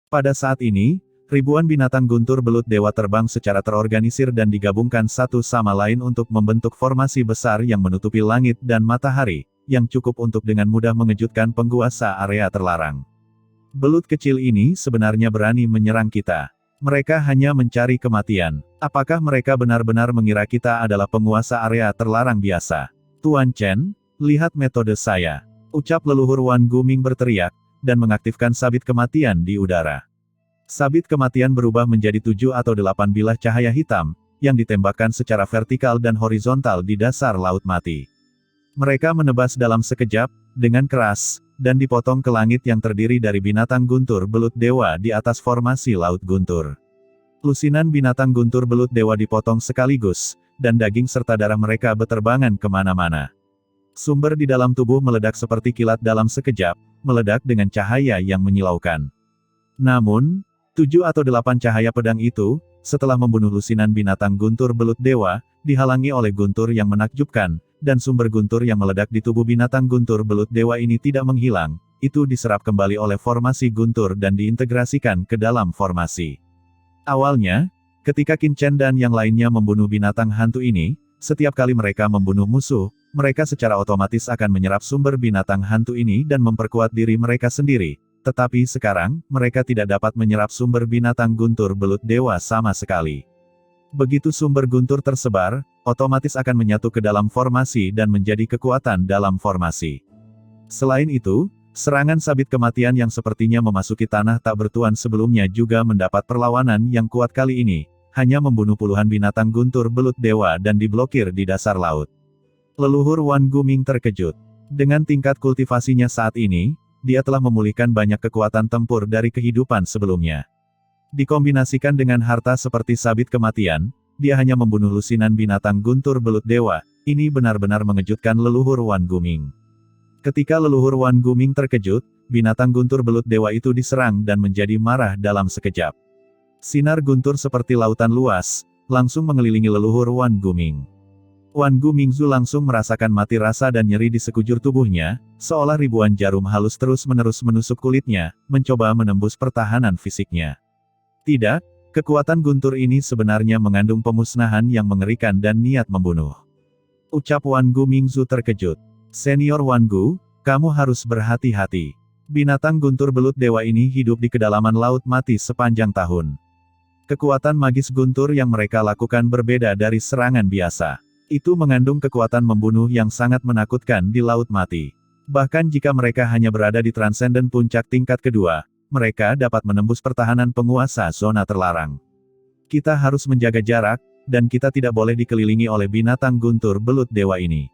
Pada saat ini, ribuan binatang guntur belut dewa terbang secara terorganisir dan digabungkan satu sama lain untuk membentuk formasi besar yang menutupi langit dan matahari, yang cukup untuk dengan mudah mengejutkan penguasa area terlarang. Belut kecil ini sebenarnya berani menyerang kita. Mereka hanya mencari kematian. Apakah mereka benar-benar mengira kita adalah penguasa area terlarang biasa? Tuan Chen, lihat metode saya. Ucap leluhur Wan Guming berteriak, dan mengaktifkan sabit kematian di udara. Sabit kematian berubah menjadi 7 atau 8 bilah cahaya hitam, yang ditembakkan secara vertikal dan horizontal di dasar laut mati. Mereka menebas dalam sekejap, dengan keras, dan dipotong ke langit yang terdiri dari binatang guntur belut dewa di atas formasi laut guntur. Lusinan binatang guntur belut dewa dipotong sekaligus, dan daging serta darah mereka beterbangan kemana-mana. Sumber di dalam tubuh meledak seperti kilat dalam sekejap, meledak dengan cahaya yang menyilaukan. Namun, 7 atau 8 cahaya pedang itu, setelah membunuh lusinan binatang guntur belut dewa, dihalangi oleh guntur yang menakjubkan, dan sumber guntur yang meledak di tubuh binatang guntur belut dewa ini tidak menghilang, itu diserap kembali oleh formasi guntur dan diintegrasikan ke dalam formasi. Awalnya, ketika Qin Chen dan yang lainnya membunuh binatang hantu ini, setiap kali mereka membunuh musuh, mereka secara otomatis akan menyerap sumber binatang hantu ini dan memperkuat diri mereka sendiri. Tetapi sekarang, mereka tidak dapat menyerap sumber binatang guntur belut dewa sama sekali. Begitu sumber guntur tersebar, otomatis akan menyatu ke dalam formasi dan menjadi kekuatan dalam formasi. Selain itu, serangan sabit kematian yang sepertinya memasuki tanah tak bertuan sebelumnya juga mendapat perlawanan yang kuat kali ini, hanya membunuh puluhan binatang guntur belut dewa dan diblokir di dasar laut. Leluhur Wan Guming terkejut. Dengan tingkat kultivasinya saat ini, dia telah memulihkan banyak kekuatan tempur dari kehidupan sebelumnya. Dikombinasikan dengan harta seperti sabit kematian, dia hanya membunuh lusinan binatang guntur belut dewa, ini benar-benar mengejutkan leluhur Wan Guming. Ketika leluhur Wan Guming terkejut, binatang guntur belut dewa itu diserang dan menjadi marah dalam sekejap. Sinar guntur seperti lautan luas, langsung mengelilingi leluhur Wan Guming. Wan Gumingzu langsung merasakan mati rasa dan nyeri di sekujur tubuhnya, seolah ribuan jarum halus terus-menerus menusuk kulitnya, mencoba menembus pertahanan fisiknya. Tidak, kekuatan guntur ini sebenarnya mengandung pemusnahan yang mengerikan dan niat membunuh. Ucap Wan Gumingzu terkejut. Senior Wan Gu, kamu harus berhati-hati. Binatang guntur belut dewa ini hidup di kedalaman laut mati sepanjang tahun. Kekuatan magis guntur yang mereka lakukan berbeda dari serangan biasa. Itu mengandung kekuatan membunuh yang sangat menakutkan di laut mati. Bahkan jika mereka hanya berada di transenden puncak tingkat kedua, mereka dapat menembus pertahanan penguasa zona terlarang. Kita harus menjaga jarak, dan kita tidak boleh dikelilingi oleh binatang guntur belut dewa ini.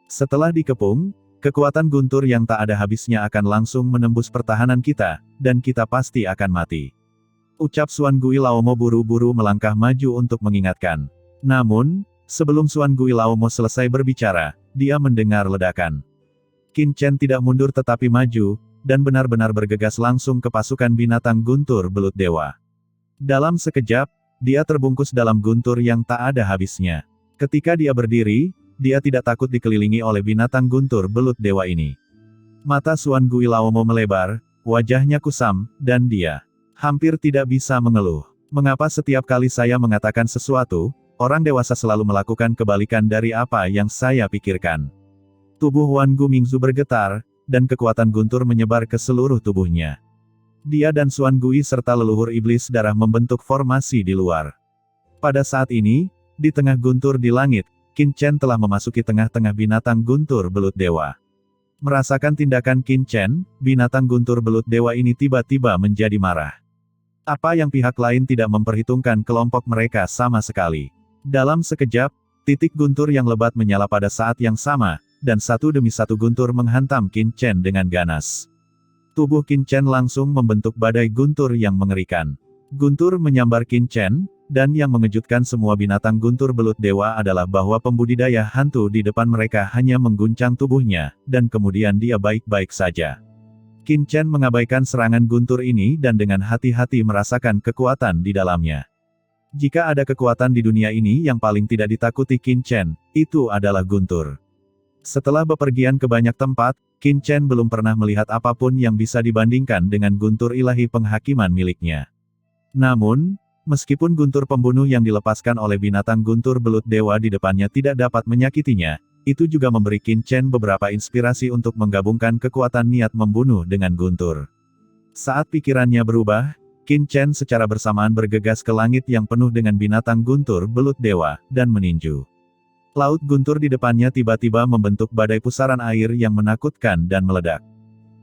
Setelah dikepung, kekuatan guntur yang tak ada habisnya akan langsung menembus pertahanan kita, dan kita pasti akan mati. Ucap Xuan Gui Laomo buru-buru melangkah maju untuk mengingatkan. Namun, sebelum Xuan Gui Laomo selesai berbicara, dia mendengar ledakan. Qin Chen tidak mundur tetapi maju, dan benar-benar bergegas langsung ke pasukan binatang guntur belut dewa. Dalam sekejap, dia terbungkus dalam guntur yang tak ada habisnya. Ketika dia berdiri, dia tidak takut dikelilingi oleh binatang guntur belut dewa ini. Mata Xuan Gui Laomo melebar, wajahnya kusam, dan dia hampir tidak bisa mengeluh. Mengapa setiap kali saya mengatakan sesuatu, orang dewasa selalu melakukan kebalikan dari apa yang saya pikirkan? Tubuh Wan Gumingzu bergetar, dan kekuatan guntur menyebar ke seluruh tubuhnya. Dia dan Xuan Gui serta leluhur iblis darah membentuk formasi di luar. Pada saat ini, di tengah guntur di langit, Qin Chen telah memasuki tengah-tengah binatang guntur belut dewa. Merasakan tindakan Qin Chen, binatang guntur belut dewa ini tiba-tiba menjadi marah. Apa yang pihak lain tidak memperhitungkan kelompok mereka sama sekali. Dalam sekejap, titik guntur yang lebat menyala pada saat yang sama, dan satu demi satu guntur menghantam Qin Chen dengan ganas. Tubuh Qin Chen langsung membentuk badai guntur yang mengerikan. Guntur menyambar Qin Chen, dan yang mengejutkan semua binatang guntur belut dewa adalah bahwa pembudidaya hantu di depan mereka hanya mengguncang tubuhnya, dan kemudian dia baik-baik saja. Qin Chen mengabaikan serangan guntur ini dan dengan hati-hati merasakan kekuatan di dalamnya. Jika ada kekuatan di dunia ini yang paling tidak ditakuti Qin Chen, itu adalah guntur. Setelah bepergian ke banyak tempat, Qin Chen belum pernah melihat apapun yang bisa dibandingkan dengan guntur ilahi penghakiman miliknya. Namun, meskipun guntur pembunuh yang dilepaskan oleh binatang guntur belut dewa di depannya tidak dapat menyakitinya, itu juga memberi Qin Chen beberapa inspirasi untuk menggabungkan kekuatan niat membunuh dengan guntur. Saat pikirannya berubah, Qin Chen secara bersamaan bergegas ke langit yang penuh dengan binatang guntur belut dewa, dan meninju. Laut guntur di depannya tiba-tiba membentuk badai pusaran air yang menakutkan dan meledak.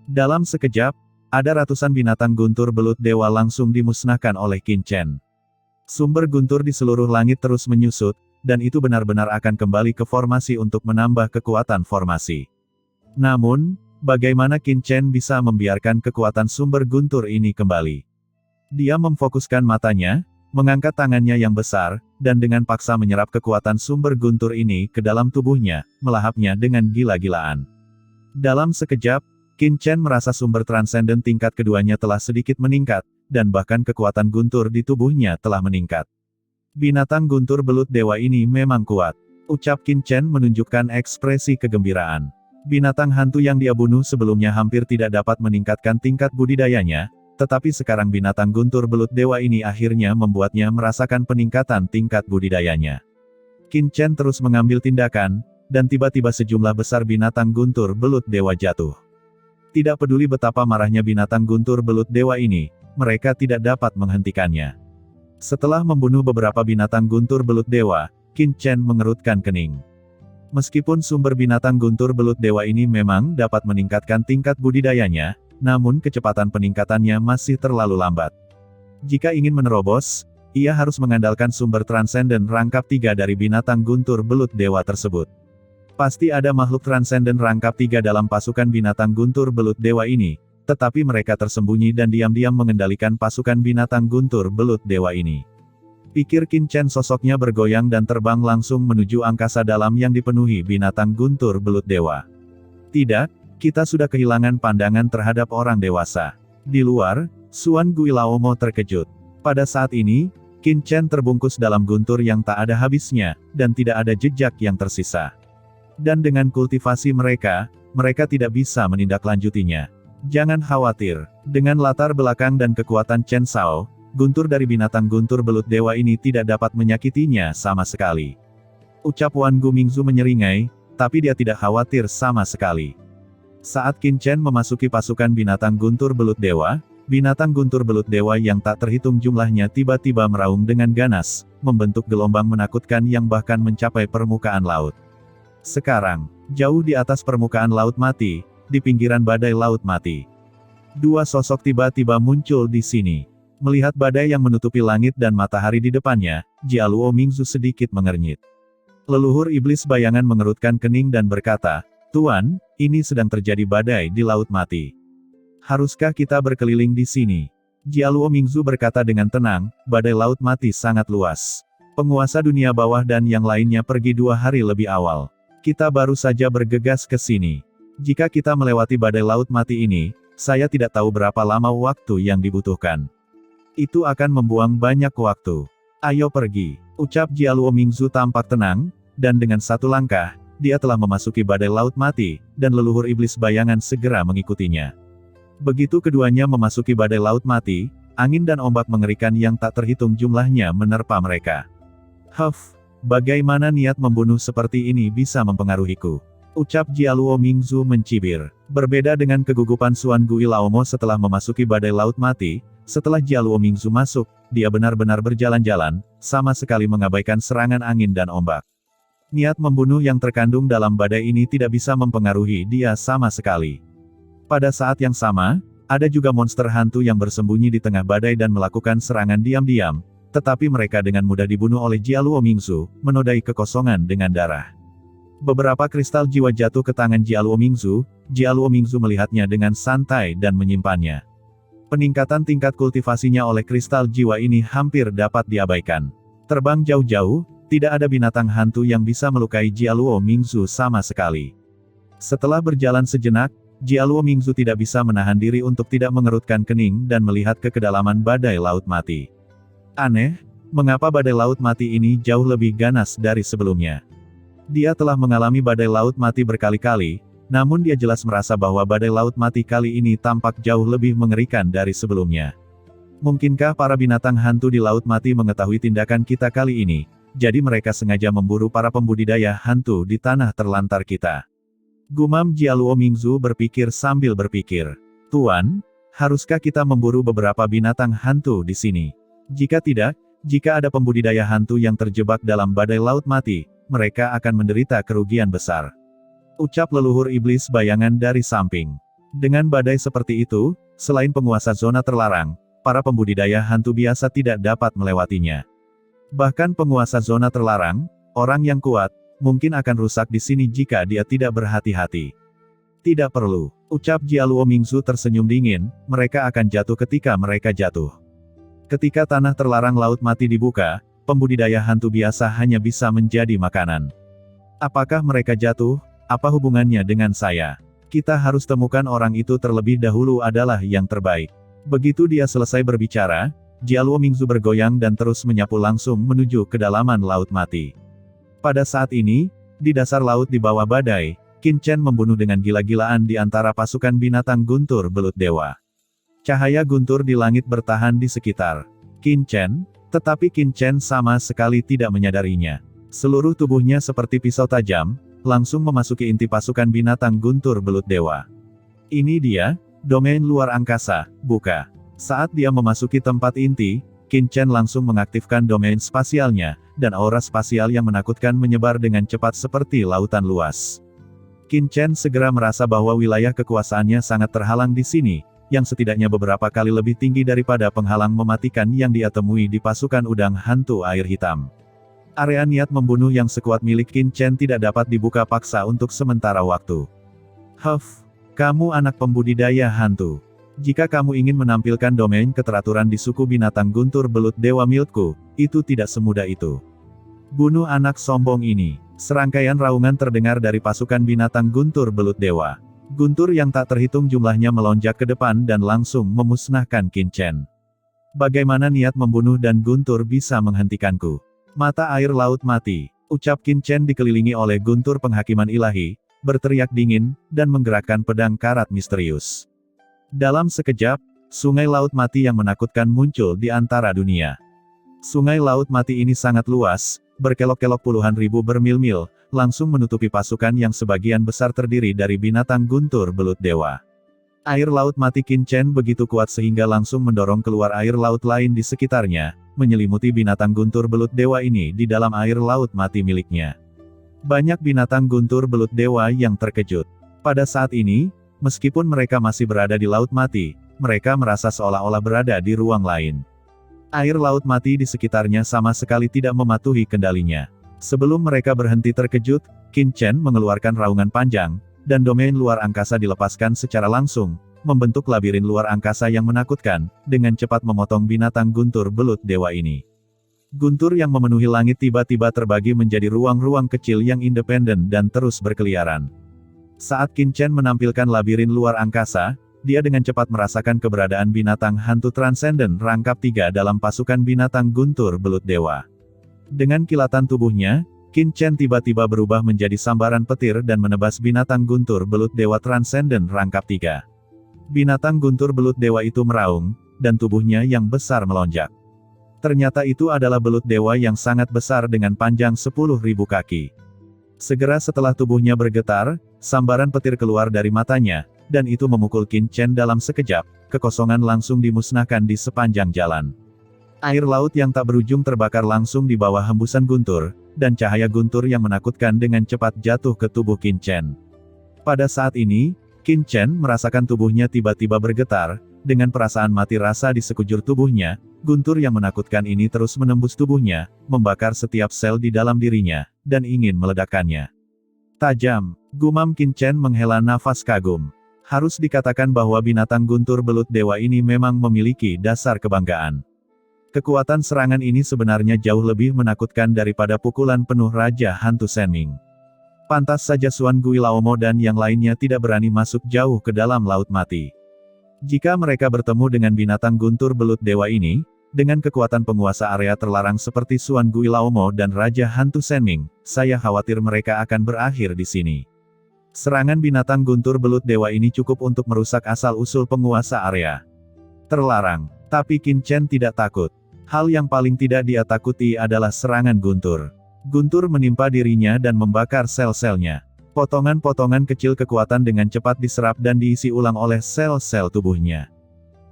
Dalam sekejap, ada ratusan binatang guntur belut dewa langsung dimusnahkan oleh Qin Chen. Sumber guntur di seluruh langit terus menyusut, dan itu benar-benar akan kembali ke formasi untuk menambah kekuatan formasi. Namun, bagaimana Qin Chen bisa membiarkan kekuatan sumber guntur ini kembali? Dia memfokuskan matanya, mengangkat tangannya yang besar, dan dengan paksa menyerap kekuatan sumber guntur ini ke dalam tubuhnya, melahapnya dengan gila-gilaan. Dalam sekejap, Qin Chen merasa sumber transenden tingkat keduanya telah sedikit meningkat, dan bahkan kekuatan guntur di tubuhnya telah meningkat. Binatang guntur belut dewa ini memang kuat. Ucap Qin Chen menunjukkan ekspresi kegembiraan. Binatang hantu yang dia bunuh sebelumnya hampir tidak dapat meningkatkan tingkat budidayanya, tetapi sekarang binatang guntur belut dewa ini akhirnya membuatnya merasakan peningkatan tingkat budidayanya. Qin Chen terus mengambil tindakan, dan tiba-tiba sejumlah besar binatang guntur belut dewa jatuh. Tidak peduli betapa marahnya binatang guntur belut dewa ini, mereka tidak dapat menghentikannya. Setelah membunuh beberapa binatang guntur belut dewa, Qin Chen mengerutkan kening. Meskipun sumber binatang guntur belut dewa ini memang dapat meningkatkan tingkat budidayanya, namun kecepatan peningkatannya masih terlalu lambat. Jika ingin menerobos, ia harus mengandalkan sumber transenden rangkap 3 dari binatang guntur belut dewa tersebut. Pasti ada makhluk transenden rangkap 3 dalam pasukan binatang guntur belut dewa ini, tetapi mereka tersembunyi dan diam-diam mengendalikan pasukan binatang guntur belut dewa ini. Pikir Qin Chen, sosoknya bergoyang dan terbang langsung menuju angkasa dalam yang dipenuhi binatang guntur belut dewa. Tidak, kita sudah kehilangan pandangan terhadap orang dewasa. Di luar, Xuan Guilaomo terkejut. Pada saat ini, Qin Chen terbungkus dalam guntur yang tak ada habisnya, dan tidak ada jejak yang tersisa. Dan dengan kultivasi mereka, mereka tidak bisa menindaklanjutinya. Jangan khawatir, dengan latar belakang dan kekuatan Chen Shao, guntur dari binatang guntur belut dewa ini tidak dapat menyakitinya sama sekali. Ucap Wan Gumingzu menyeringai, tapi dia tidak khawatir sama sekali. Saat Qin Chen memasuki pasukan binatang guntur belut dewa, binatang guntur belut dewa yang tak terhitung jumlahnya tiba-tiba meraung dengan ganas, membentuk gelombang menakutkan yang bahkan mencapai permukaan laut. Sekarang, jauh di atas permukaan laut mati, di pinggiran badai laut mati, 2 sosok tiba-tiba muncul di sini. Melihat badai yang menutupi langit dan matahari di depannya, Jialuo Mingzu sedikit mengernyit. Leluhur iblis bayangan mengerutkan kening dan berkata, "Tuan, ini sedang terjadi badai di laut mati. Haruskah kita berkeliling di sini?" Jialuo Mingzu berkata dengan tenang, "Badai laut mati sangat luas. Penguasa dunia bawah dan yang lainnya pergi 2 hari lebih awal. Kita baru saja bergegas ke sini. Jika kita melewati badai laut mati ini, saya tidak tahu berapa lama waktu yang dibutuhkan. Itu akan membuang banyak waktu. Ayo pergi." Ucap Jialuo Mingzu tampak tenang, dan dengan satu langkah, dia telah memasuki badai laut mati, dan leluhur iblis bayangan segera mengikutinya. Begitu keduanya memasuki badai laut mati, angin dan ombak mengerikan yang tak terhitung jumlahnya menerpa mereka. Bagaimana niat membunuh seperti ini bisa mempengaruhiku?" Ucap Jialuo Mingzu mencibir. Berbeda dengan kegugupan Xuan Guilaomo setelah memasuki badai laut mati, setelah Jialuo Mingzu masuk, dia benar-benar berjalan-jalan, sama sekali mengabaikan serangan angin dan ombak. Niat membunuh yang terkandung dalam badai ini tidak bisa mempengaruhi dia sama sekali. Pada saat yang sama, ada juga monster hantu yang bersembunyi di tengah badai dan melakukan serangan diam-diam, tetapi mereka dengan mudah dibunuh oleh Jialuo Mingzu, menodai kekosongan dengan darah. Beberapa kristal jiwa jatuh ke tangan Jialuo Mingzu melihatnya dengan santai dan menyimpannya. Peningkatan tingkat kultivasinya oleh kristal jiwa ini hampir dapat diabaikan. Terbang jauh-jauh, tidak ada binatang hantu yang bisa melukai Jialuo Mingzu sama sekali. Setelah berjalan sejenak, Jialuo Mingzu tidak bisa menahan diri untuk tidak mengerutkan kening dan melihat ke kedalaman badai laut mati. Aneh, mengapa badai laut mati ini jauh lebih ganas dari sebelumnya? Dia telah mengalami badai laut mati berkali-kali, namun dia jelas merasa bahwa badai laut mati kali ini tampak jauh lebih mengerikan dari sebelumnya. Mungkinkah para binatang hantu di laut mati mengetahui tindakan kita kali ini, jadi mereka sengaja memburu para pembudidaya hantu di tanah terlantar kita? Gumam Jialuo Mingzu berpikir sambil berpikir. Tuan, haruskah kita memburu beberapa binatang hantu di sini? Jika tidak, jika ada pembudidaya hantu yang terjebak dalam badai laut mati, mereka akan menderita kerugian besar. Ucap leluhur iblis bayangan dari samping. Dengan badai seperti itu, selain penguasa zona terlarang, para pembudidaya hantu biasa tidak dapat melewatinya. Bahkan penguasa zona terlarang, orang yang kuat, mungkin akan rusak di sini jika dia tidak berhati-hati. Tidak perlu, ucap Jialuo Mingzu tersenyum dingin, mereka akan jatuh ketika mereka jatuh. Ketika tanah terlarang laut mati dibuka, pembudidaya hantu biasa hanya bisa menjadi makanan. Apakah mereka jatuh? Apa hubungannya dengan saya? Kita harus temukan orang itu terlebih dahulu adalah yang terbaik. Begitu dia selesai berbicara, Jialuo Mingzu bergoyang dan terus menyapu langsung menuju kedalaman laut mati. Pada saat ini, di dasar laut di bawah badai, Qin Chen membunuh dengan gila-gilaan di antara pasukan binatang guntur belut dewa. Cahaya guntur di langit bertahan di sekitar Qin Chen, tetapi Qin Chen sama sekali tidak menyadarinya. Seluruh tubuhnya seperti pisau tajam, langsung memasuki inti pasukan binatang guntur belut dewa. Ini dia, domain luar angkasa, buka. Saat dia memasuki tempat inti, Qin Chen langsung mengaktifkan domain spasialnya, dan aura spasial yang menakutkan menyebar dengan cepat seperti lautan luas. Qin Chen segera merasa bahwa wilayah kekuasaannya sangat terhalang di sini, yang setidaknya beberapa kali lebih tinggi daripada penghalang mematikan yang dia temui di pasukan udang hantu air hitam. Area niat membunuh yang sekuat milik Qin Chen tidak dapat dibuka paksa untuk sementara waktu. Huff, kamu anak pembudidaya hantu. Jika kamu ingin menampilkan domain keteraturan di suku binatang guntur belut dewa milikku, itu tidak semudah itu. Bunuh anak sombong ini. Serangkaian raungan terdengar dari pasukan binatang guntur belut dewa. Guntur yang tak terhitung jumlahnya melonjak ke depan dan langsung memusnahkan Qin Chen. Bagaimana niat membunuh dan guntur bisa menghentikanku? Mata air laut mati, ucap Qin Chen dikelilingi oleh guntur penghakiman ilahi, berteriak dingin, dan menggerakkan pedang karat misterius. Dalam sekejap, sungai laut mati yang menakutkan muncul di antara dunia. Sungai laut mati ini sangat luas, berkelok-kelok puluhan ribu bermil-mil, langsung menutupi pasukan yang sebagian besar terdiri dari binatang guntur belut dewa. Air laut mati Qin Chen begitu kuat sehingga langsung mendorong keluar air laut lain di sekitarnya, menyelimuti binatang guntur belut dewa ini di dalam air laut mati miliknya. Banyak binatang guntur belut dewa yang terkejut. Pada saat ini, meskipun mereka masih berada di laut mati, mereka merasa seolah-olah berada di ruang lain. Air laut mati di sekitarnya sama sekali tidak mematuhi kendalinya. Sebelum mereka berhenti terkejut, Qin Chen mengeluarkan raungan panjang, dan domain luar angkasa dilepaskan secara langsung, membentuk labirin luar angkasa yang menakutkan, dengan cepat memotong binatang guntur belut dewa ini. Guntur yang memenuhi langit tiba-tiba terbagi menjadi ruang-ruang kecil yang independen dan terus berkeliaran. Saat Qin Chen menampilkan labirin luar angkasa, dia dengan cepat merasakan keberadaan binatang hantu transenden rangkap 3 dalam pasukan binatang guntur belut dewa. Dengan kilatan tubuhnya, Qin Chen tiba-tiba berubah menjadi sambaran petir dan menebas binatang guntur belut dewa transenden rangkap 3. Binatang guntur belut dewa itu meraung, dan tubuhnya yang besar melonjak. Ternyata itu adalah belut dewa yang sangat besar dengan panjang 10.000 kaki. Segera setelah tubuhnya bergetar, sambaran petir keluar dari matanya, dan itu memukul Qin Chen dalam sekejap, kekosongan langsung dimusnahkan di sepanjang jalan. Air laut yang tak berujung terbakar langsung di bawah hembusan guntur, dan cahaya guntur yang menakutkan dengan cepat jatuh ke tubuh Qin Chen. Pada saat ini, Qin Chen merasakan tubuhnya tiba-tiba bergetar, dengan perasaan mati rasa di sekujur tubuhnya, guntur yang menakutkan ini terus menembus tubuhnya, membakar setiap sel di dalam dirinya, dan ingin meledakkannya. Tajam, gumam Qin Chen menghela nafas kagum. Harus dikatakan bahwa binatang guntur belut dewa ini memang memiliki dasar kebanggaan. Kekuatan serangan ini sebenarnya jauh lebih menakutkan daripada pukulan penuh Raja Hantu Senming. Pantas saja Xuan Gui Laomo dan yang lainnya tidak berani masuk jauh ke dalam laut mati. Jika mereka bertemu dengan binatang guntur belut dewa ini, Dengan kekuatan penguasa area terlarang seperti Suan Guilaomo dan Raja Hantu Senming, saya khawatir mereka akan berakhir di sini. Serangan binatang guntur belut dewa ini cukup untuk merusak asal-usul penguasa area terlarang. Tapi Qin Chen tidak takut. Hal yang paling tidak dia takuti adalah serangan guntur. Guntur menimpa dirinya dan membakar sel-selnya. Potongan-potongan kecil kekuatan dengan cepat diserap dan diisi ulang oleh sel-sel tubuhnya.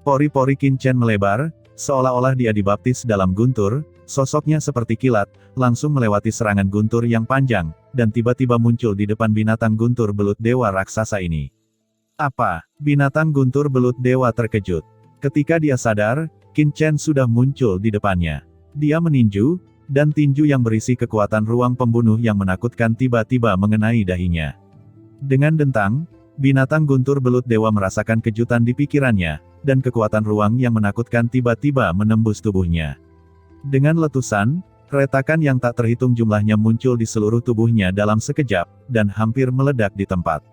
Pori-pori Qin Chen melebar, seolah-olah dia dibaptis dalam guntur, sosoknya seperti kilat, langsung melewati serangan guntur yang panjang, dan tiba-tiba muncul di depan binatang guntur belut dewa raksasa ini. Apa? Binatang guntur belut dewa terkejut. Ketika dia sadar, Qin Chen sudah muncul di depannya. Dia meninju, dan tinju yang berisi kekuatan ruang pembunuh yang menakutkan tiba-tiba mengenai dahinya. Dengan dentang, binatang guntur belut dewa merasakan kejutan di pikirannya, dan kekuatan ruang yang menakutkan tiba-tiba menembus tubuhnya. Dengan letusan, retakan yang tak terhitung jumlahnya muncul di seluruh tubuhnya dalam sekejap, dan hampir meledak di tempat.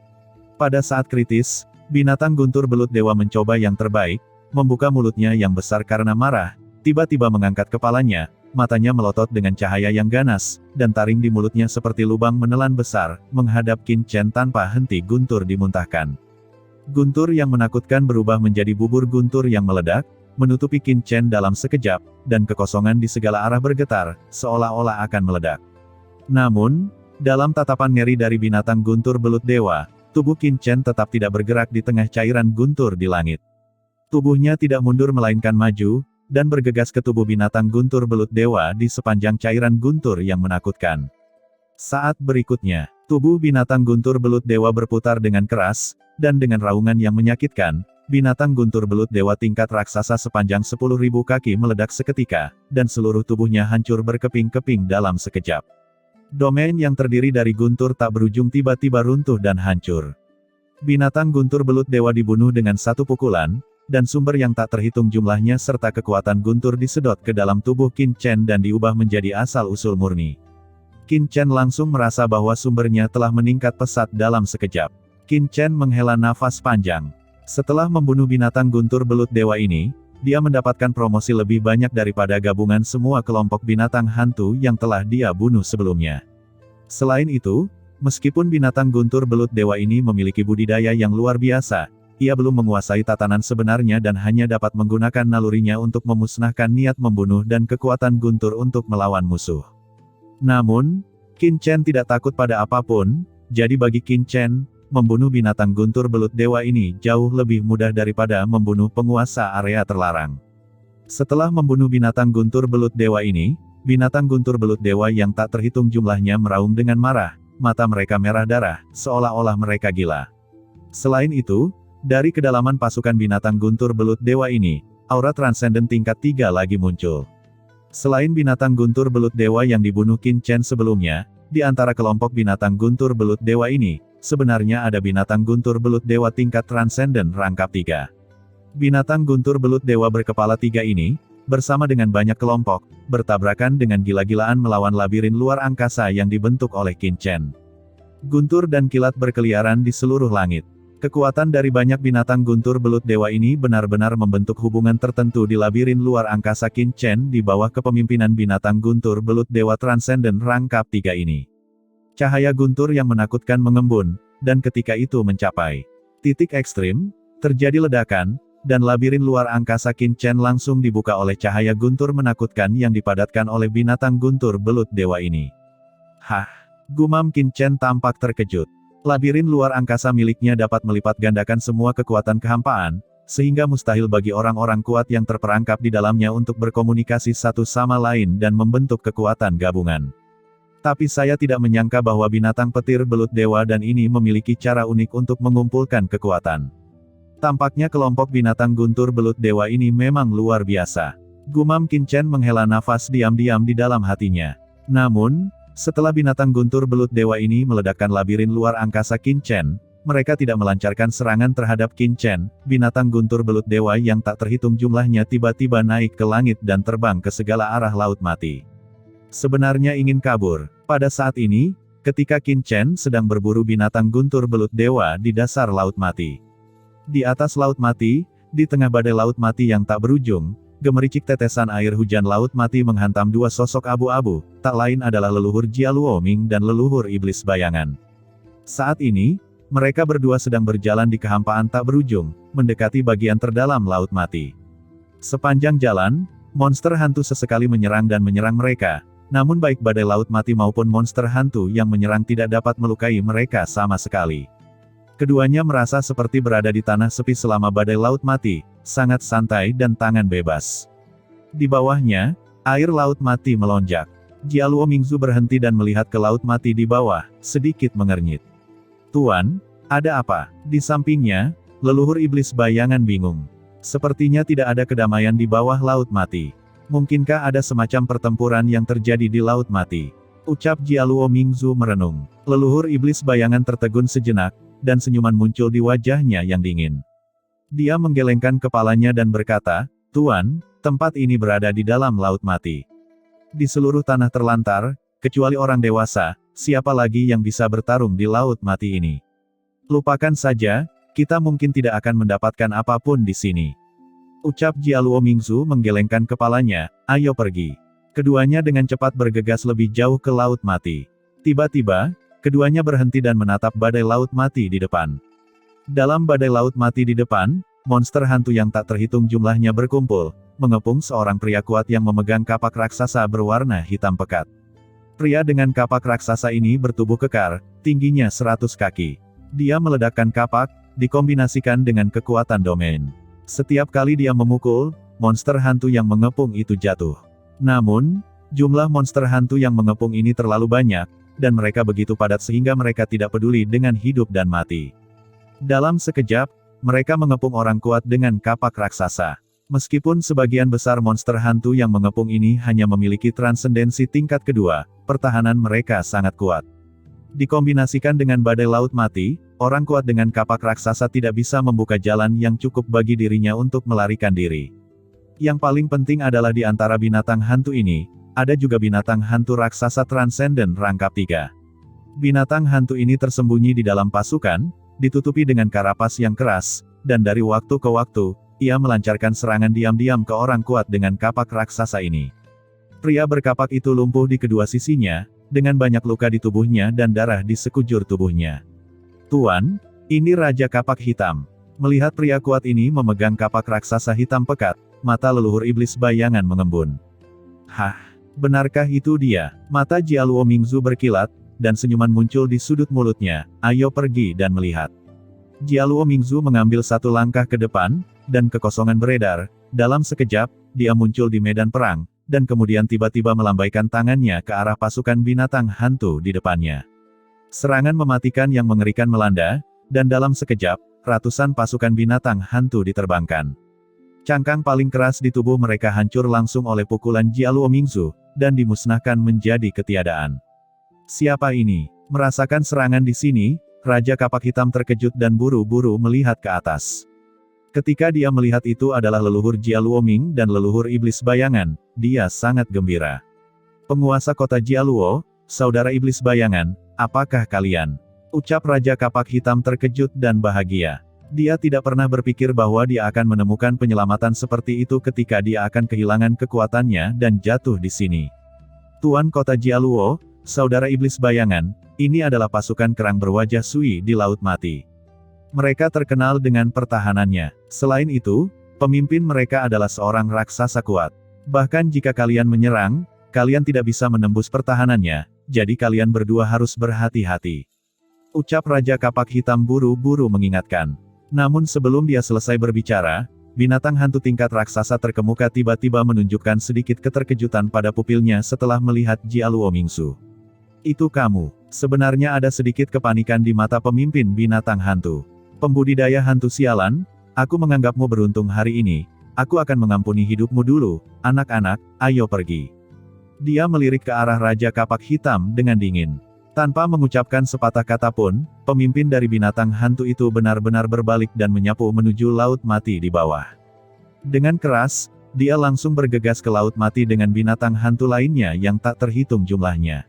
Pada saat kritis, binatang guntur belut dewa mencoba yang terbaik, membuka mulutnya yang besar karena marah, tiba-tiba mengangkat kepalanya, matanya melotot dengan cahaya yang ganas, dan taring di mulutnya seperti lubang menelan besar, menghadap Qin Chen tanpa henti guntur dimuntahkan. Guntur yang menakutkan berubah menjadi bubur guntur yang meledak, menutupi Qin Chen dalam sekejap, dan kekosongan di segala arah bergetar, seolah-olah akan meledak. Namun, dalam tatapan ngeri dari binatang guntur belut dewa, tubuh Qin Chen tetap tidak bergerak di tengah cairan guntur di langit. Tubuhnya tidak mundur melainkan maju, dan bergegas ke tubuh binatang guntur belut dewa di sepanjang cairan guntur yang menakutkan. Saat berikutnya, tubuh binatang guntur belut dewa berputar dengan keras, dan dengan raungan yang menyakitkan, binatang guntur belut dewa tingkat raksasa sepanjang 10.000 kaki meledak seketika, dan seluruh tubuhnya hancur berkeping-keping dalam sekejap. Domain yang terdiri dari guntur tak berujung tiba-tiba runtuh dan hancur. Binatang guntur belut dewa dibunuh dengan satu pukulan, dan sumber yang tak terhitung jumlahnya serta kekuatan guntur disedot ke dalam tubuh Qin Chen dan diubah menjadi asal-usul murni. Qin Chen langsung merasa bahwa sumbernya telah meningkat pesat dalam sekejap. Qin Chen menghela nafas panjang. Setelah membunuh binatang guntur belut dewa ini, dia mendapatkan promosi lebih banyak daripada gabungan semua kelompok binatang hantu yang telah dia bunuh sebelumnya. Selain itu, meskipun binatang guntur belut dewa ini memiliki budidaya yang luar biasa, ia belum menguasai tatanan sebenarnya dan hanya dapat menggunakan nalurinya untuk memusnahkan niat membunuh dan kekuatan guntur untuk melawan musuh. Namun, Qin Chen tidak takut pada apapun, jadi bagi Qin Chen, membunuh binatang guntur belut dewa ini jauh lebih mudah daripada membunuh penguasa area terlarang. Setelah membunuh binatang guntur belut dewa ini, binatang guntur belut dewa yang tak terhitung jumlahnya meraung dengan marah, mata mereka merah darah, seolah-olah mereka gila. Selain itu, dari kedalaman pasukan binatang guntur belut dewa ini, aura transenden tingkat 3 lagi muncul. Selain binatang guntur belut dewa yang dibunuh Qin Chen sebelumnya, di antara kelompok binatang guntur belut dewa ini, sebenarnya ada binatang guntur belut dewa tingkat transenden rangkap 3. Binatang guntur belut dewa berkepala 3 ini, bersama dengan banyak kelompok, bertabrakan dengan gila-gilaan melawan labirin luar angkasa yang dibentuk oleh Qin Chen. Guntur dan kilat berkeliaran di seluruh langit. Kekuatan dari banyak binatang guntur belut dewa ini benar-benar membentuk hubungan tertentu di labirin luar angkasa Qin Chen di bawah kepemimpinan binatang guntur belut dewa transenden rangkap 3 ini. Cahaya guntur yang menakutkan mengembun, dan ketika itu mencapai titik ekstrim, terjadi ledakan, dan labirin luar angkasa Qin Chen langsung dibuka oleh cahaya guntur menakutkan yang dipadatkan oleh binatang guntur belut dewa ini. Hah! Gumam Qin Chen tampak terkejut. Labirin luar angkasa miliknya dapat melipat gandakan semua kekuatan kehampaan, sehingga mustahil bagi orang-orang kuat yang terperangkap di dalamnya untuk berkomunikasi satu sama lain dan membentuk kekuatan gabungan. Tapi saya tidak menyangka bahwa binatang petir belut dewa dan ini memiliki cara unik untuk mengumpulkan kekuatan. Tampaknya kelompok binatang guntur belut dewa ini memang luar biasa. Gumam Qin Chen menghela nafas diam-diam di dalam hatinya. Namun, setelah binatang guntur belut dewa ini meledakkan labirin luar angkasa Qin Chen, mereka tidak melancarkan serangan terhadap Qin Chen, binatang guntur belut dewa yang tak terhitung jumlahnya tiba-tiba naik ke langit dan terbang ke segala arah laut mati. Sebenarnya ingin kabur. Pada saat ini, ketika Qin Chen sedang berburu binatang guntur belut dewa di dasar laut mati. Di atas laut mati, di tengah badai laut mati yang tak berujung, gemericik tetesan air hujan laut mati menghantam dua sosok abu-abu, tak lain adalah leluhur Jia Luoming dan leluhur iblis bayangan. Saat ini, mereka berdua sedang berjalan di kehampaan tak berujung, mendekati bagian terdalam laut mati. Sepanjang jalan, monster hantu sesekali menyerang dan menyerang mereka, namun baik badai laut mati maupun monster hantu yang menyerang tidak dapat melukai mereka sama sekali. Keduanya merasa seperti berada di tanah sepi selama badai laut mati, sangat santai dan tangan bebas. Di bawahnya, air laut mati melonjak. Jia Luomingzu berhenti dan melihat ke laut mati di bawah, sedikit mengernyit. "Tuan, ada apa?" Di sampingnya, leluhur iblis bayangan bingung. Sepertinya tidak ada kedamaian di bawah laut mati. Mungkinkah ada semacam pertempuran yang terjadi di laut mati? Ucap Jia Luomingzu merenung. Leluhur iblis bayangan tertegun sejenak, dan senyuman muncul di wajahnya yang dingin. Dia menggelengkan kepalanya dan berkata, "Tuan, tempat ini berada di dalam laut mati. Di seluruh tanah terlantar, kecuali orang dewasa, siapa lagi yang bisa bertarung di laut mati ini? Lupakan saja, kita mungkin tidak akan mendapatkan apapun di sini." Ucap Jia Luomingzu menggelengkan kepalanya, "Ayo pergi." Keduanya dengan cepat bergegas lebih jauh ke laut mati. Tiba-tiba, keduanya berhenti dan menatap badai laut mati di depan. Dalam badai laut mati di depan, monster hantu yang tak terhitung jumlahnya berkumpul, mengepung seorang pria kuat yang memegang kapak raksasa berwarna hitam pekat. Pria dengan kapak raksasa ini bertubuh kekar, tingginya 100 kaki. Dia meledakkan kapak, dikombinasikan dengan kekuatan domain. Setiap kali dia memukul, monster hantu yang mengepung itu jatuh. Namun, jumlah monster hantu yang mengepung ini terlalu banyak, dan mereka begitu padat sehingga mereka tidak peduli dengan hidup dan mati. Dalam sekejap, mereka mengepung orang kuat dengan kapak raksasa. Meskipun sebagian besar monster hantu yang mengepung ini hanya memiliki transendensi tingkat kedua, pertahanan mereka sangat kuat. Dikombinasikan dengan badai laut mati, orang kuat dengan kapak raksasa tidak bisa membuka jalan yang cukup bagi dirinya untuk melarikan diri. Yang paling penting adalah di antara binatang hantu ini, ada juga binatang hantu raksasa transenden rangkap 3. Binatang hantu ini tersembunyi di dalam pasukan, ditutupi dengan karapas yang keras, dan dari waktu ke waktu, ia melancarkan serangan diam-diam ke orang kuat dengan kapak raksasa ini. Pria berkapak itu lumpuh di kedua sisinya, dengan banyak luka di tubuhnya dan darah di sekujur tubuhnya. "Tuan, ini Raja Kapak Hitam." Melihat pria kuat ini memegang kapak raksasa hitam pekat, mata leluhur iblis bayangan mengembun. "Hah? Benarkah itu dia?" Mata Jia Luomingzu berkilat, dan senyuman muncul di sudut mulutnya. "Ayo pergi dan melihat." Jia Luomingzu mengambil satu langkah ke depan, dan kekosongan beredar. Dalam sekejap, dia muncul di medan perang, dan kemudian tiba-tiba melambaikan tangannya ke arah pasukan binatang hantu di depannya. Serangan mematikan yang mengerikan melanda, dan dalam sekejap, ratusan pasukan binatang hantu diterbangkan. Cangkang paling keras di tubuh mereka hancur langsung oleh pukulan Jia Luomingzu, dan dimusnahkan menjadi ketiadaan. "Siapa ini?" Merasakan serangan di sini, Raja Kapak Hitam terkejut dan buru-buru melihat ke atas. Ketika dia melihat itu adalah leluhur Jia Luoming dan leluhur iblis bayangan, dia sangat gembira. "Penguasa kota Jialuo, saudara iblis bayangan, apakah kalian?" Ucap Raja Kapak Hitam terkejut dan bahagia. Dia tidak pernah berpikir bahwa dia akan menemukan penyelamatan seperti itu ketika dia akan kehilangan kekuatannya dan jatuh di sini. "Tuan kota Jialuo, saudara iblis bayangan, ini adalah pasukan kerang berwajah Sui di Laut Mati. Mereka terkenal dengan pertahanannya. Selain itu, pemimpin mereka adalah seorang raksasa kuat. Bahkan jika kalian menyerang, kalian tidak bisa menembus pertahanannya, jadi kalian berdua harus berhati-hati." Ucap Raja Kapak Hitam buru-buru mengingatkan. Namun sebelum dia selesai berbicara, binatang hantu tingkat raksasa terkemuka tiba-tiba menunjukkan sedikit keterkejutan pada pupilnya setelah melihat Jia Luomingzu. "Itu kamu." Sebenarnya ada sedikit kepanikan di mata pemimpin binatang hantu. "Pembudidaya hantu sialan, aku menganggapmu beruntung hari ini. Aku akan mengampuni hidupmu dulu, anak-anak, ayo pergi." Dia melirik ke arah Raja Kapak Hitam dengan dingin. Tanpa mengucapkan sepatah kata pun, pemimpin dari binatang hantu itu benar-benar berbalik dan menyapu menuju laut mati di bawah. Dengan keras, dia langsung bergegas ke laut mati dengan binatang hantu lainnya yang tak terhitung jumlahnya.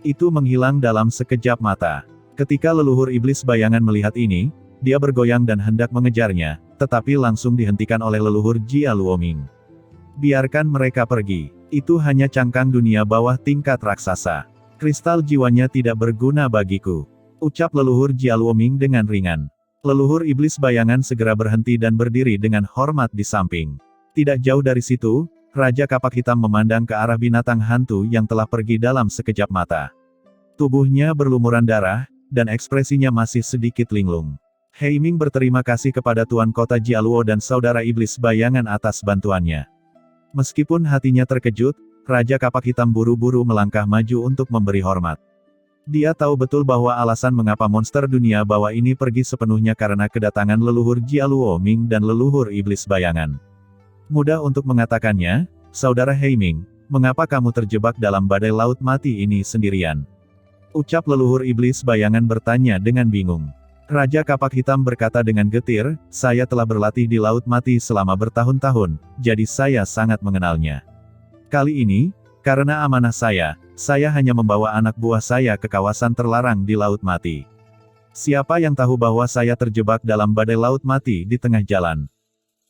Itu menghilang dalam sekejap mata. Ketika leluhur iblis bayangan melihat ini, dia bergoyang dan hendak mengejarnya, tetapi langsung dihentikan oleh leluhur Jia Luoming. Biarkan mereka pergi. Itu hanya cangkang dunia bawah tingkat raksasa. Kristal jiwanya tidak berguna bagiku. Ucap leluhur Jialuoming dengan ringan. Leluhur iblis bayangan segera berhenti dan berdiri dengan hormat di samping. Tidak jauh dari situ, Raja Kapak Hitam memandang ke arah binatang hantu yang telah pergi dalam sekejap mata. Tubuhnya berlumuran darah, dan ekspresinya masih sedikit linglung. Heiming berterima kasih kepada Tuan Kota Jialuo dan saudara iblis bayangan atas bantuannya. Meskipun hatinya terkejut, Raja Kapak Hitam buru-buru melangkah maju untuk memberi hormat. Dia tahu betul bahwa alasan mengapa monster dunia bawah ini pergi sepenuhnya karena kedatangan leluhur Jialuoming dan leluhur iblis bayangan. Mudah untuk mengatakannya, saudara Heiming, mengapa kamu terjebak dalam badai laut mati ini sendirian? Ucap leluhur iblis bayangan bertanya dengan bingung. Raja Kapak Hitam berkata dengan getir, saya telah berlatih di laut mati selama bertahun-tahun, jadi saya sangat mengenalnya. Kali ini, karena amanah saya hanya membawa anak buah saya ke kawasan terlarang di Laut Mati. Siapa yang tahu bahwa saya terjebak dalam badai Laut Mati di tengah jalan?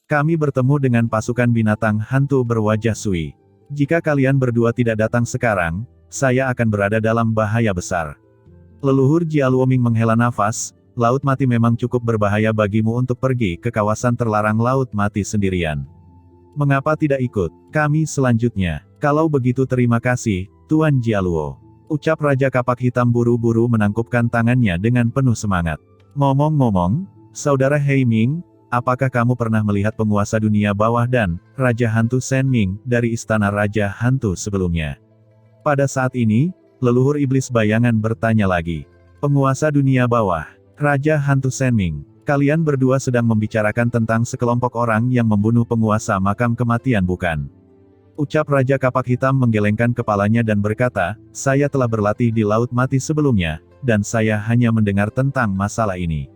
Kami bertemu dengan pasukan binatang hantu berwajah sui. Jika kalian berdua tidak datang sekarang, saya akan berada dalam bahaya besar. Leluhur Jialuoming menghela nafas, Laut Mati memang cukup berbahaya bagimu untuk pergi ke kawasan terlarang Laut Mati sendirian. Mengapa tidak ikut kami selanjutnya? Kalau begitu terima kasih, Tuan Jialuo. Ucap Raja Kapak Hitam buru-buru menangkupkan tangannya dengan penuh semangat. Ngomong-ngomong, saudara Heiming, apakah kamu pernah melihat penguasa dunia bawah dan Raja Hantu Senming dari Istana Raja Hantu sebelumnya? Pada saat ini, leluhur iblis bayangan bertanya lagi. Penguasa dunia bawah, Raja Hantu Senming, kalian berdua sedang membicarakan tentang sekelompok orang yang membunuh penguasa makam kematian bukan? Ucap Raja Kapak Hitam menggelengkan kepalanya dan berkata, saya telah berlatih di Laut Mati sebelumnya, dan saya hanya mendengar tentang masalah ini.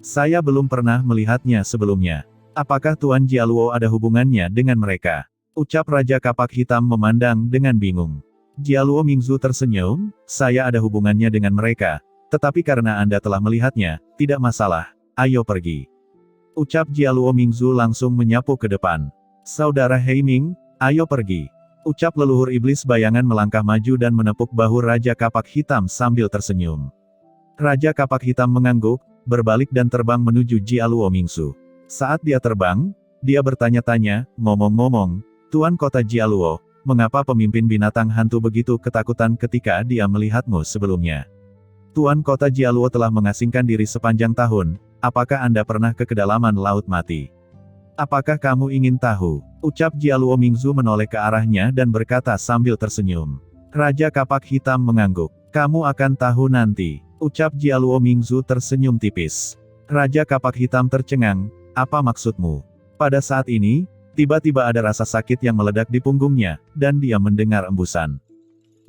Saya belum pernah melihatnya sebelumnya. Apakah Tuan Jialuo ada hubungannya dengan mereka? Ucap Raja Kapak Hitam memandang dengan bingung. Jialuo Mingzu tersenyum, saya ada hubungannya dengan mereka, tetapi karena Anda telah melihatnya, tidak masalah, ayo pergi. Ucap Jialuo Mingzu langsung menyapu ke depan. Saudara Heiming, ayo pergi. Ucap leluhur iblis bayangan melangkah maju dan menepuk bahu Raja Kapak Hitam sambil tersenyum. Raja Kapak Hitam mengangguk, berbalik dan terbang menuju Jialuo Mingzu. Saat dia terbang, dia bertanya-tanya, ngomong-ngomong, Tuan Kota Jialuo, mengapa pemimpin binatang hantu begitu ketakutan ketika dia melihatmu sebelumnya? Tuan Kota Jialuo telah mengasingkan diri sepanjang tahun, apakah Anda pernah ke kedalaman Laut Mati? Apakah kamu ingin tahu? Ucap Jialuo Mingzu menoleh ke arahnya dan berkata sambil tersenyum. Raja Kapak Hitam mengangguk. Kamu akan tahu nanti. Ucap Jialuo Mingzu tersenyum tipis. Raja Kapak Hitam tercengang, apa maksudmu? Pada saat ini, tiba-tiba ada rasa sakit yang meledak di punggungnya, dan dia mendengar embusan.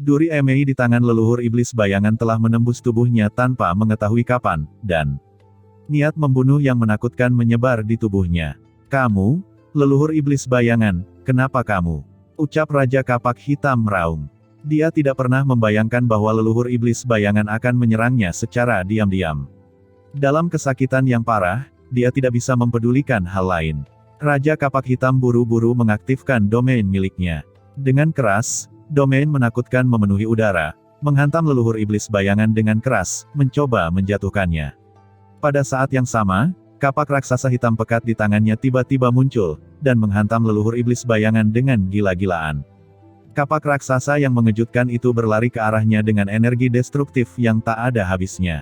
Duri emei di tangan leluhur iblis bayangan telah menembus tubuhnya tanpa mengetahui kapan, dan niat membunuh yang menakutkan menyebar di tubuhnya. Kamu, leluhur iblis bayangan, kenapa kamu? Ucap Raja Kapak Hitam meraung. Dia tidak pernah membayangkan bahwa leluhur iblis bayangan akan menyerangnya secara diam-diam. Dalam kesakitan yang parah, dia tidak bisa mempedulikan hal lain. Raja Kapak Hitam buru-buru mengaktifkan domain miliknya. Dengan keras, domain menakutkan memenuhi udara, menghantam leluhur iblis bayangan dengan keras, mencoba menjatuhkannya. Pada saat yang sama, kapak raksasa hitam pekat di tangannya tiba-tiba muncul, dan menghantam leluhur iblis bayangan dengan gila-gilaan. Kapak raksasa yang mengejutkan itu berlari ke arahnya dengan energi destruktif yang tak ada habisnya.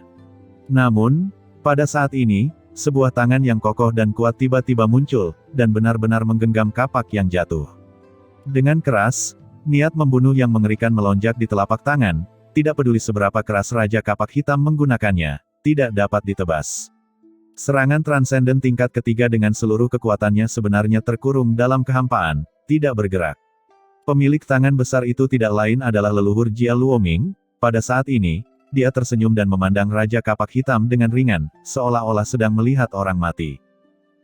Namun, pada saat ini, sebuah tangan yang kokoh dan kuat tiba-tiba muncul, dan benar-benar menggenggam kapak yang jatuh. Dengan keras, niat membunuh yang mengerikan melonjak di telapak tangan, tidak peduli seberapa keras Raja Kapak Hitam menggunakannya, tidak dapat ditebas. Serangan transenden tingkat ketiga dengan seluruh kekuatannya sebenarnya terkurung dalam kehampaan, tidak bergerak. Pemilik tangan besar itu tidak lain adalah leluhur Jialuoming. Pada saat ini, dia tersenyum dan memandang Raja Kapak Hitam dengan ringan, seolah-olah sedang melihat orang mati.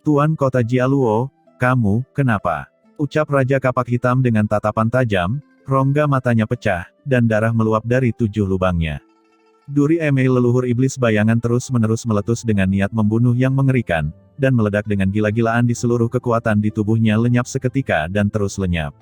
Tuan Kota Jialuo, kamu, kenapa? Ucap Raja Kapak Hitam dengan tatapan tajam, rongga matanya pecah, dan darah meluap dari 7 lubangnya. Duri emei leluhur iblis bayangan terus-menerus meletus dengan niat membunuh yang mengerikan, dan meledak dengan gila-gilaan di seluruh kekuatan di tubuhnya lenyap seketika dan terus lenyap.